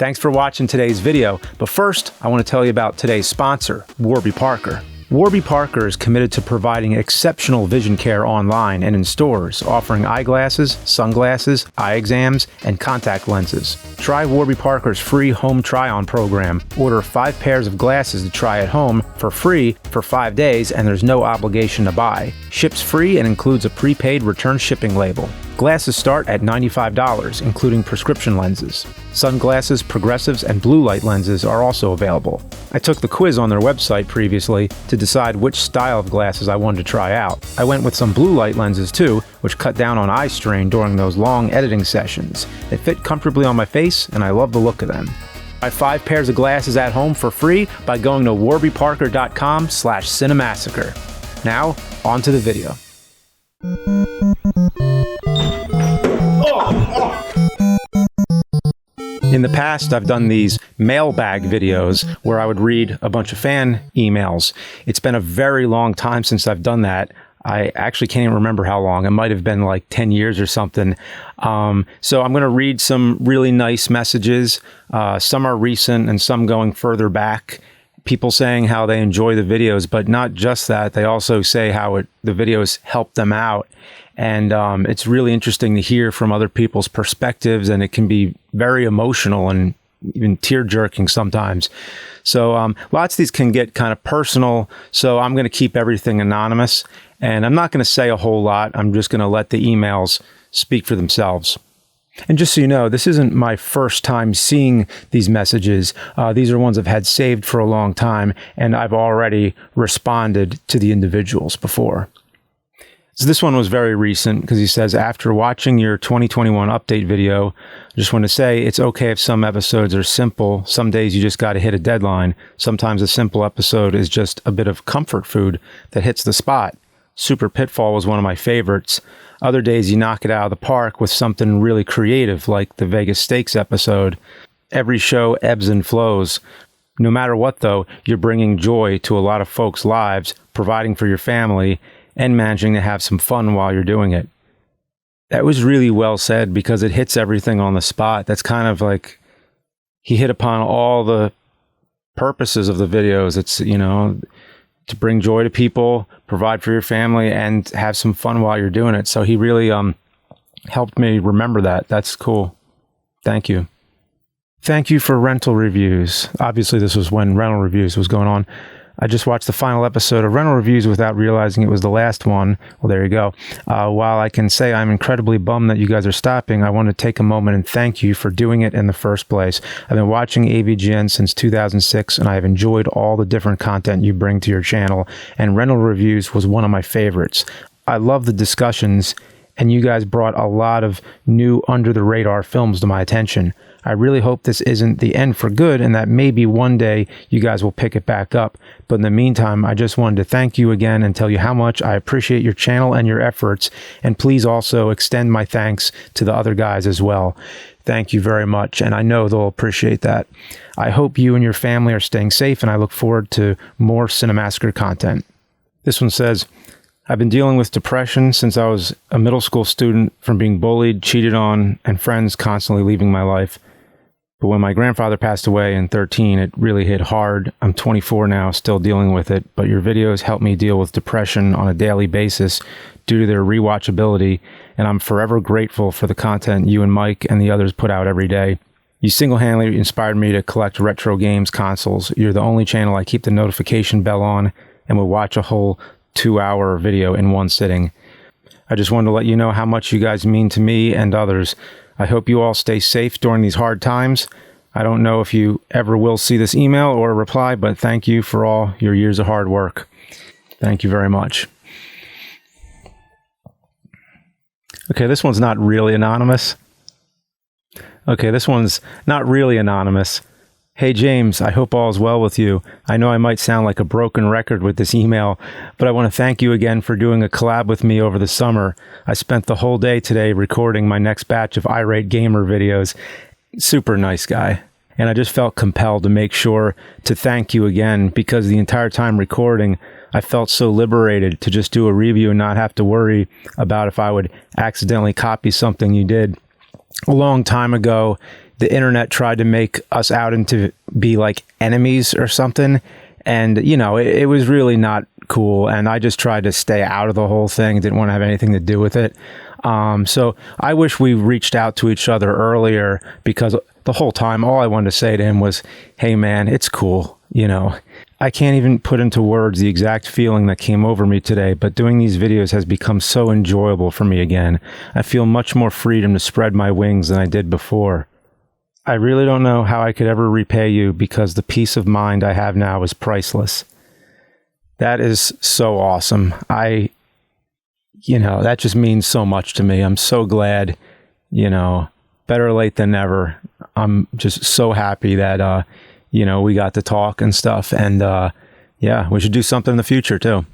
Thanks for watching today's video, but first, I want to tell you about today's sponsor, Warby Parker. Warby Parker is committed to providing exceptional vision care online and in stores, offering eyeglasses, sunglasses, eye exams, and contact lenses. Try Warby Parker's free home try-on program. Order 5 pairs of glasses to try at home for free for 5 days, and there's no obligation to buy. Ships free and includes a prepaid return shipping label. Glasses start at $95, including prescription lenses. Sunglasses, progressives, and blue light lenses are also available. I took the quiz on their website previously to decide which style of glasses I wanted to try out. I went with some blue light lenses too, which cut down on eye strain during those long editing sessions. They fit comfortably on my face, and I love the look of them. Buy 5 pairs of glasses at home for free by going to warbyparker.com/cinemassacre. Now, on to the video. In the past, I've done these mailbag videos where I would read a bunch of fan emails. It's been a very long time since I've done that. I actually can't even remember how long. It might have been like 10 years or something. So I'm going to read some really nice messages. Some are recent and some going further back. People saying how they enjoy the videos, but not just that. They also say how the videos help them out. And it's really interesting to hear from other people's perspectives, and it can be very emotional and even tear-jerking sometimes. So lots of these can get kind of personal, so I'm going to keep everything anonymous. And I'm not going to say a whole lot. I'm just going to let the emails speak for themselves. And just so you know, this isn't my first time seeing these messages. These are ones I've had saved for a long time, and I've already responded to the individuals before. So this one was very recent because he says, after watching your 2021 update video, I just want to say it's okay if some episodes are simple. Some days you just got to hit a deadline. Sometimes a simple episode is just a bit of comfort food that hits the spot. Super Pitfall was one of my favorites. Other days you knock it out of the park with something really creative like the Vegas Stakes episode. Every show ebbs and flows. No matter what though, you're bringing joy to a lot of folks' lives, providing for your family, and managing to have some fun while you're doing it. That was really well said because it hits everything on the spot. That's kind of like he hit upon all the purposes of the videos. It's, you know, to bring joy to people, provide for your family, and have some fun while you're doing it. So he really helped me remember that. That's cool. Thank you. Thank you for rental reviews. Obviously, this was when rental reviews was going on. I just watched the final episode of Rental Reviews without realizing it was the last one. Well, there you go. While I can say I'm incredibly bummed that you guys are stopping, I want to take a moment and thank you for doing it in the first place. I've been watching AVGN since 2006, and I have enjoyed all the different content you bring to your channel, and Rental Reviews was one of my favorites. I love the discussions, and you guys brought a lot of new under-the-radar films to my attention. I really hope this isn't the end for good and that maybe one day you guys will pick it back up. But in the meantime, I just wanted to thank you again and tell you how much I appreciate your channel and your efforts. And please also extend my thanks to the other guys as well. Thank you very much, and I know they'll appreciate that. I hope you and your family are staying safe, and I look forward to more Cinemassacre content. This one says, I've been dealing with depression since I was a middle school student from being bullied, cheated on, and friends constantly leaving my life. But when my grandfather passed away in 2013, it really hit hard. I'm 24 now, still dealing with it, but your videos help me deal with depression on a daily basis due to their rewatchability, and I'm forever grateful for the content you and Mike and the others put out every day. You single-handedly inspired me to collect retro games consoles. You're the only channel I keep the notification bell on and will watch a whole 2-hour video in one sitting. I just wanted to let you know how much you guys mean to me and others. I hope you all stay safe during these hard times. I don't know if you ever will see this email or reply, but thank you for all your years of hard work. Thank you very much. Okay, this one's not really anonymous. Hey James, I hope all is well with you. I know I might sound like a broken record with this email, but I want to thank you again for doing a collab with me over the summer. I spent the whole day today recording my next batch of Irate Gamer videos. Super nice guy. And I just felt compelled to make sure to thank you again, because the entire time recording, I felt so liberated to just do a review and not have to worry about if I would accidentally copy something you did a long time ago the internet tried to make us out into be like enemies or something. And, it was really not cool. And I just tried to stay out of the whole thing. Didn't want to have anything to do with it. So I wish we reached out to each other earlier, because the whole time, all I wanted to say to him was, hey, man, it's cool. I can't even put into words the exact feeling that came over me today, but doing these videos has become so enjoyable for me again. I feel much more freedom to spread my wings than I did before. I really don't know how I could ever repay you, because the peace of mind I have now is priceless. That is so awesome. That just means so much to me. I'm so glad, better late than never. I'm just so happy that, we got to talk and stuff. And we should do something in the future too.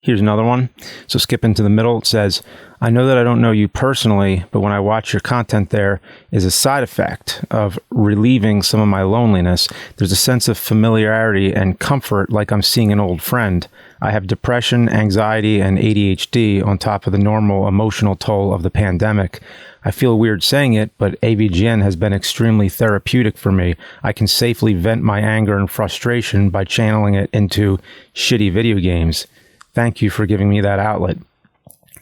Here's another one. So skipping to the middle, it says, I know that I don't know you personally, but when I watch your content, there is a side effect of relieving some of my loneliness. There's a sense of familiarity and comfort, like I'm seeing an old friend. I have depression, anxiety, and ADHD on top of the normal emotional toll of the pandemic. I feel weird saying it, but AVGN has been extremely therapeutic for me. I can safely vent my anger and frustration by channeling it into shitty video games. Thank you for giving me that outlet.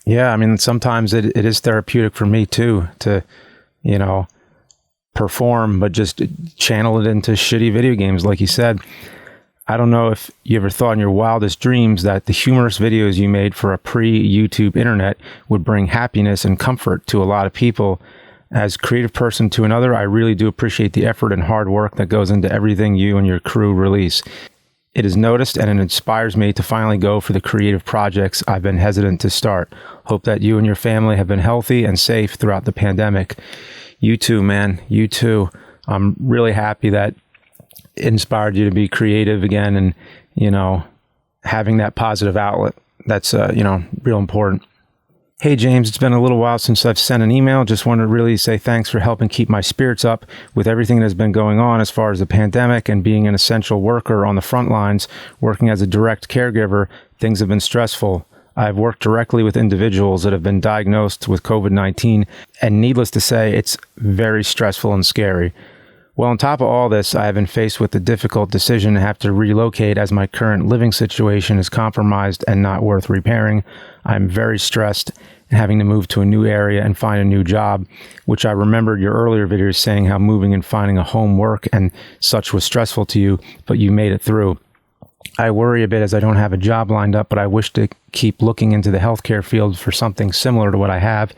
Yeah, I mean, sometimes it is therapeutic for me too, to, perform, but just channel it into shitty video games, like you said. I don't know if you ever thought in your wildest dreams that the humorous videos you made for a pre-YouTube internet would bring happiness and comfort to a lot of people. As a creative person to another, I really do appreciate the effort and hard work that goes into everything you and your crew release. It is noticed, and it inspires me to finally go for the creative projects I've been hesitant to start. Hope that you and your family have been healthy and safe throughout the pandemic. You too, man. You too. I'm really happy that it inspired you to be creative again, and, having that positive outlet. That's, real important. Hey, James, it's been a little while since I've sent an email. Just wanted to really say thanks for helping keep my spirits up with everything that's been going on as far as the pandemic and being an essential worker on the front lines. Working as a direct caregiver, things have been stressful. I've worked directly with individuals that have been diagnosed with COVID-19, and needless to say, it's very stressful and scary. Well, on top of all this, I have been faced with the difficult decision to have to relocate, as my current living situation is compromised and not worth repairing. I'm very stressed and having to move to a new area and find a new job, which I remembered your earlier videos saying how moving and finding a home work and such was stressful to you, but you made it through. I worry a bit as I don't have a job lined up, but I wish to keep looking into the healthcare field for something similar to what I have.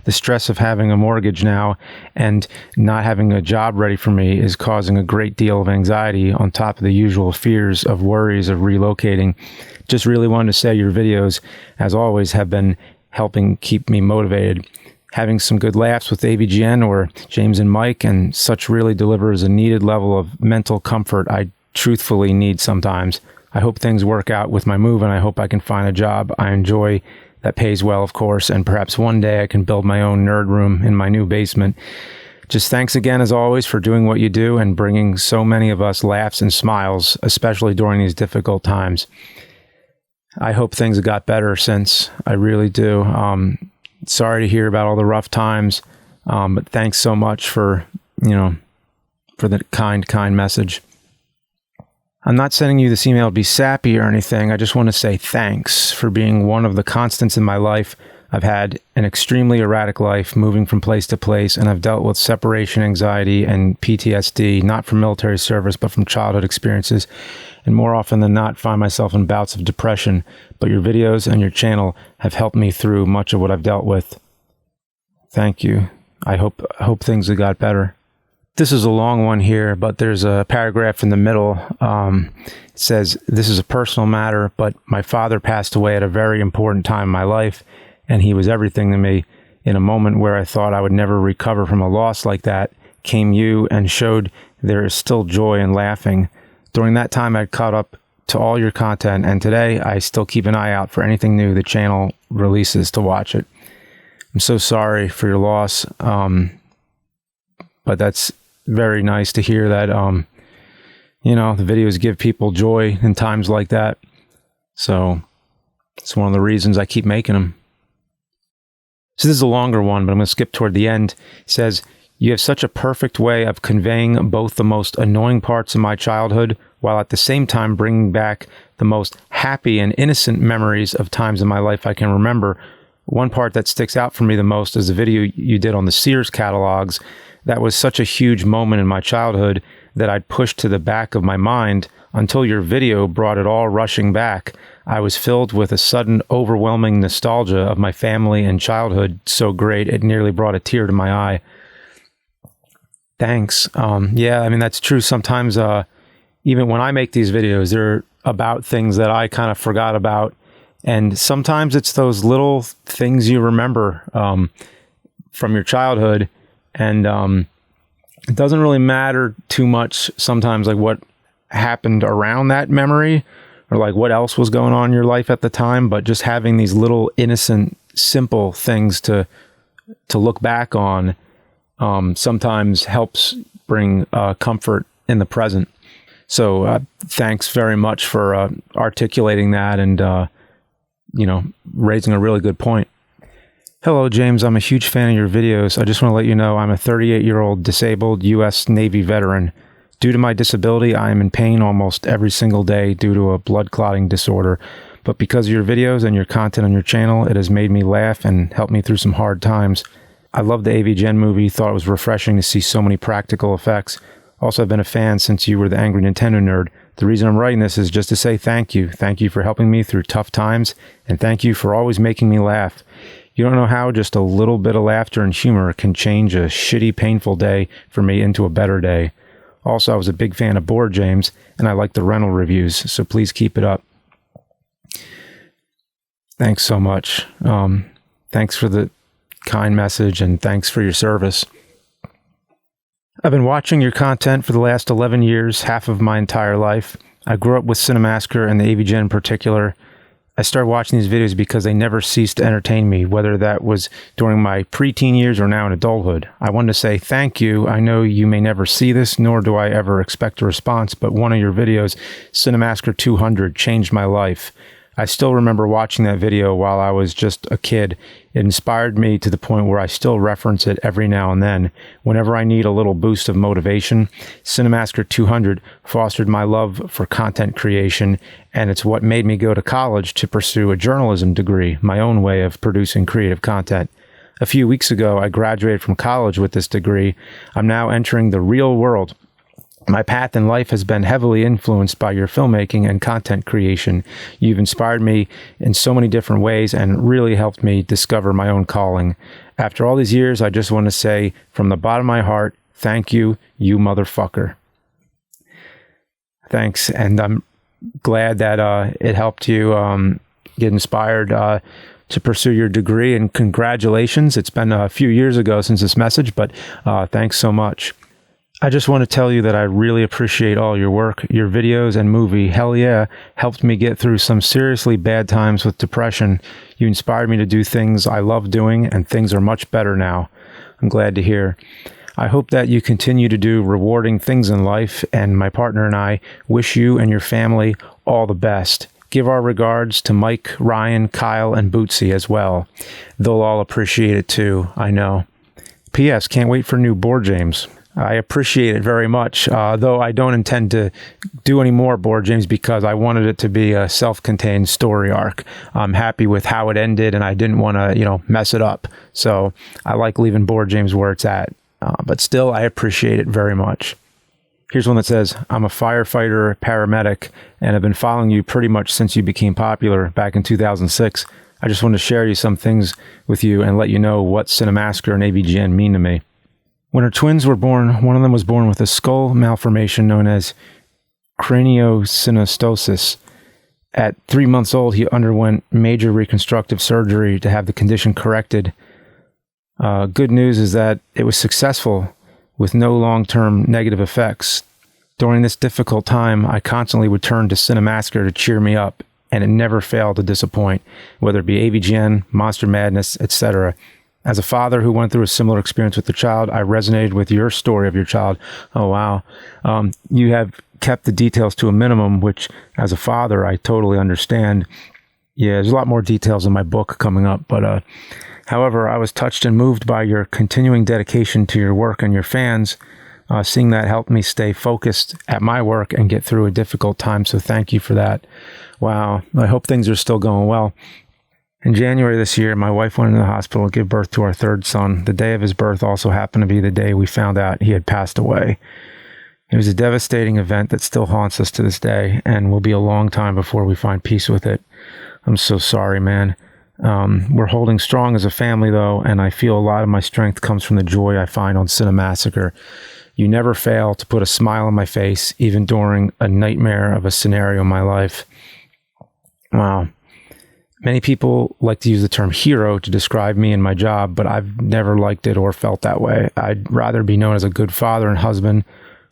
The stress of having a mortgage now and not having a job ready for me is causing a great deal of anxiety on top of the usual fears of worries of relocating. Just really wanted to say your videos, as always, have been helping keep me motivated. Having some good laughs with AVGN or James and Mike and such really delivers a needed level of mental comfort I truthfully need sometimes. I hope things work out with my move, and I hope I can find a job I enjoy that pays well, of course, and perhaps one day I can build my own nerd room in my new basement. Just thanks again, as always, for doing what you do and bringing so many of us laughs and smiles, especially during these difficult times. I hope things have got better since. I really do. Sorry to hear about all the rough times, but thanks so much for the kind message. I'm not sending you this email to be sappy or anything. I just want to say thanks for being one of the constants in my life. I've had an extremely erratic life, moving from place to place, and I've dealt with separation anxiety and PTSD, not from military service, but from childhood experiences, and more often than not find myself in bouts of depression. But your videos and your channel have helped me through much of what I've dealt with. Thank you. I hope things have got better. This is a long one here, but there's a paragraph in the middle. It says, this is a personal matter, but my father passed away at a very important time in my life, and he was everything to me. In a moment where I thought I would never recover from a loss like that, came you and showed there is still joy in laughing. During that time, I'd caught up to all your content, and today I still keep an eye out for anything new the channel releases to watch it. I'm so sorry for your loss, but that's very nice to hear that, the videos give people joy in times like that. So it's one of the reasons I keep making them. So this is a longer one, but I'm going to skip toward the end. It says, You have such a perfect way of conveying both the most annoying parts of my childhood while at the same time bringing back the most happy and innocent memories of times in my life I can remember. One part that sticks out for me the most is the video you did on the Sears catalogs. That was such a huge moment in my childhood that I'd pushed to the back of my mind until your video brought it all rushing back. I was filled with a sudden overwhelming nostalgia of my family and childhood, so great it nearly brought a tear to my eye. Thanks. Yeah, I mean, that's true. Sometimes, even when I make these videos, they're about things that I kind of forgot about. And sometimes it's those little things you remember from your childhood. And it doesn't really matter too much sometimes, like what happened around that memory or like what else was going on in your life at the time. But just having these little innocent, simple things to look back on sometimes helps bring comfort in the present. So thanks very much for articulating that and, raising a really good point. Hello, James. I'm a huge fan of your videos. I just want to let you know I'm a 38-year-old disabled U.S. Navy veteran. Due to my disability, I am in pain almost every single day due to a blood clotting disorder. But because of your videos and your content on your channel, it has made me laugh and helped me through some hard times. I love the AVGN movie, thought it was refreshing to see so many practical effects. Also, I've been a fan since you were the Angry Nintendo Nerd. The reason I'm writing this is just to say thank you. Thank you for helping me through tough times, and thank you for always making me laugh. You don't know how just a little bit of laughter and humor can change a shitty, painful day for me into a better day. Also, I was a big fan of Board James, and I like the rental reviews, so please keep it up. Thanks so much. Thanks for the kind message, and thanks for your service. I've been watching your content for the last 11 years, half of my entire life. I grew up with Cinemassacre and the AVGN in particular. I started watching these videos because they never ceased to entertain me, whether that was during my preteen years or now in adulthood. I wanted to say thank you. I know you may never see this, nor do I ever expect a response, but one of your videos, Cinemassacre 200, changed my life. I still remember watching that video while I was just a kid. It inspired me to the point where I still reference it every now and then. Whenever I need a little boost of motivation, Cinemassacre 200 fostered my love for content creation, and it's what made me go to college to pursue a journalism degree, my own way of producing creative content. A few weeks ago, I graduated from college with this degree. I'm now entering the real world. My path in life has been heavily influenced by your filmmaking and content creation. You've inspired me in so many different ways and really helped me discover my own calling. After all these years, I just want to say from the bottom of my heart, thank you, you motherfucker. Thanks, and I'm glad that it helped you get inspired to pursue your degree, and congratulations. It's been a few years ago since this message, but thanks so much. I just want to tell you that I really appreciate all your work. Your videos and movie, hell yeah, helped me get through some seriously bad times with depression. You inspired me to do things I love doing, and things are much better now. I'm glad to hear. I hope that you continue to do rewarding things in life, and my partner and I wish you and your family all the best. Give our regards to Mike, Ryan, Kyle, and Bootsy as well. They'll all appreciate it too, I know. P.S. Can't wait for new Board James. I appreciate it very much, though I don't intend to do any more Board James because I wanted it to be a self-contained story arc. I'm happy with how it ended, and I didn't want to, mess it up. So I like leaving Board James where it's at, but still, I appreciate it very much. Here's one that says, I'm a firefighter, paramedic, and have been following you pretty much since you became popular back in 2006. I just wanted to share you some things with you and let you know what Cinemassacre and AVGN mean to me. When her twins were born, one of them was born with a skull malformation known as craniosynostosis. At 3 months old, he underwent major reconstructive surgery to have the condition corrected. Good news is that it was successful with no long-term negative effects. During this difficult time, I constantly would turn to Cinemassacre to cheer me up, and it never failed to disappoint, whether it be AVGN, Monster Madness, etc. As a father who went through a similar experience with a child, I resonated with your story of your child. Oh, wow. You have kept the details to a minimum, which as a father, I totally understand. Yeah, there's a lot more details in my book coming up, but However, I was touched and moved by your continuing dedication to your work and your fans. Seeing that helped me stay focused at my work and get through a difficult time, so thank you for that. Wow, I hope things are still going well. In January this year, my wife went into the hospital to give birth to our third son. The day of his birth also happened to be the day we found out he had passed away. It was a devastating event that still haunts us to this day and will be a long time before we find peace with it. I'm so sorry, man. We're holding strong as a family, though, and I feel a lot of my strength comes from the joy I find on Cinemassacre. You never fail to put a smile on my face, even during a nightmare of a scenario in my life. Wow. Many people like to use the term hero to describe me and my job, but I've never liked it or felt that way. I'd rather be known as a good father and husband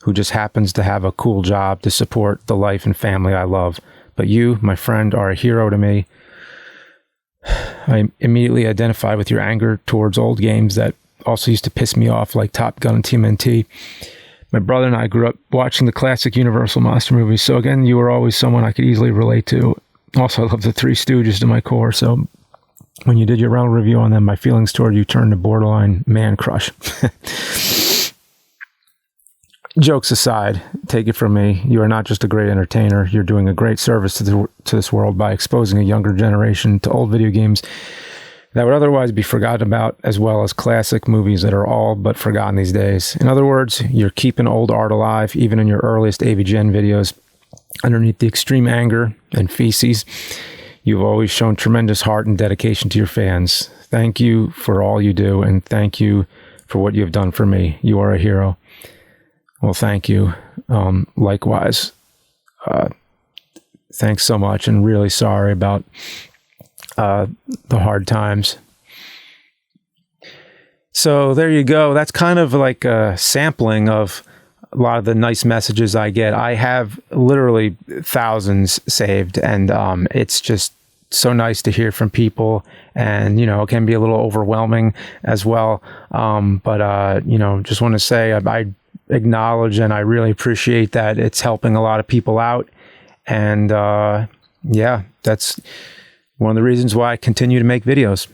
who just happens to have a cool job to support the life and family I love. But you, my friend, are a hero to me. I immediately identify with your anger towards old games that also used to piss me off, like Top Gun and TMNT. My brother and I grew up watching the classic Universal monster movies, so again, you were always someone I could easily relate to. Also, I love the Three Stooges to my core, so when you did your round review on them, my feelings toward you turned to borderline man crush. Jokes aside, take it from me, you are not just a great entertainer, you're doing a great service to this world by exposing a younger generation to old video games that would otherwise be forgotten about, as well as classic movies that are all but forgotten these days. In other words, you're keeping old art alive, even in your earliest AVGN videos. Underneath the extreme anger and feces, you've always shown tremendous heart and dedication to your fans. Thank you for all you do, and thank you for what you have done for me. You are a hero. Well, thank you. Likewise. Thanks so much, and really sorry about the hard times. So there you go. That's kind of like a sampling of a lot of the nice messages I get. I have literally thousands saved, and it's just so nice to hear from people, and it can be a little overwhelming as well. But just want to say I acknowledge and I really appreciate that it's helping a lot of people out, and that's one of the reasons why I continue to make videos.